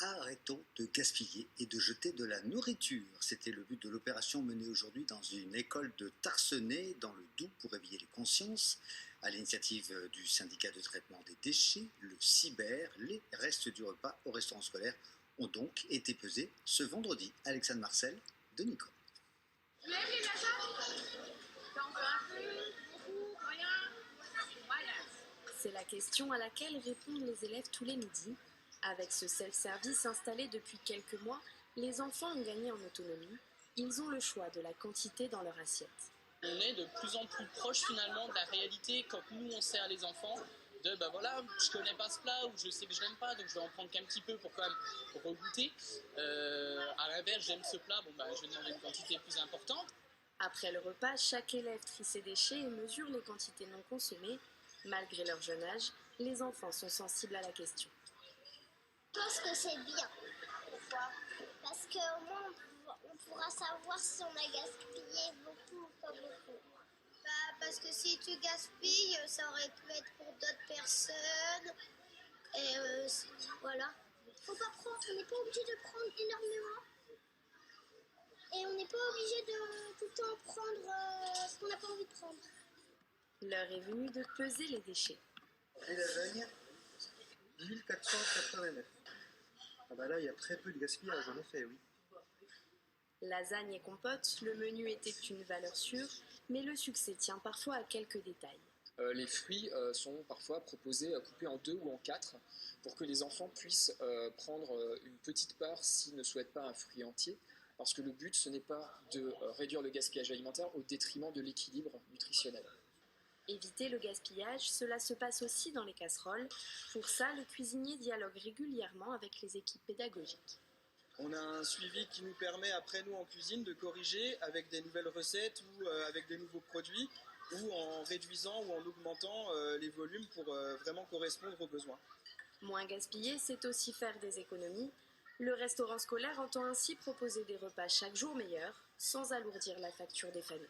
Arrêtons de gaspiller et de jeter de la nourriture. C'était le but de l'opération menée aujourd'hui dans une école de Tarsenay, dans le Doubs, pour éveiller les consciences. À l'initiative du syndicat de traitement des déchets, le CIBER, les restes du repas au restaurant scolaire ont donc été pesés ce vendredi. Alexandre Marcel de Nikon. Tu aimes les lasagnes? T'en veux un peu, beaucoup, rien? Voilà. C'est la question à laquelle répondent les élèves tous les midis. Avec ce self-service installé depuis quelques mois, les enfants ont gagné en autonomie. Ils ont le choix de la quantité dans leur assiette. On est de plus en plus proche finalement de la réalité quand nous on sert les enfants de voilà, je connais pas ce plat ou je sais que je l'aime pas donc je vais en prendre qu'un petit peu pour quand même regoûter. À l'inverse, j'aime ce plat, je vais demander une quantité plus importante. Après le repas, chaque élève trie ses déchets et mesure les quantités non consommées. Malgré leur jeune âge, les enfants sont sensibles à la question. Je pense que c'est bien. Pourquoi? Parce qu'au moins on pourra savoir si on a gaspillé beaucoup ou pas beaucoup. Parce que si tu gaspilles, ça aurait pu être pour d'autres personnes. Et voilà. Faut pas prendre, on n'est pas obligé de prendre énormément. Et on n'est pas obligé de tout le temps prendre ce qu'on n'a pas envie de prendre. L'heure est venue de peser les déchets. Les lasagnes, 1489. Ah bah là, il y a très peu de gaspillage, en effet, oui. Lasagne et compote, le menu était une valeur sûre, mais le succès tient parfois à quelques détails. Les fruits sont parfois proposés coupés en 2 ou en 4 pour que les enfants puissent prendre une petite part s'ils ne souhaitent pas un fruit entier, parce que le but, ce n'est pas de réduire le gaspillage alimentaire au détriment de l'équilibre nutritionnel. Éviter le gaspillage, cela se passe aussi dans les casseroles. Pour ça, les cuisiniers dialoguent régulièrement avec les équipes pédagogiques. On a un suivi qui nous permet après nous en cuisine de corriger avec des nouvelles recettes ou avec des nouveaux produits ou en réduisant ou en augmentant les volumes pour vraiment correspondre aux besoins. Moins gaspiller, c'est aussi faire des économies. Le restaurant scolaire entend ainsi proposer des repas chaque jour meilleurs, sans alourdir la facture des familles.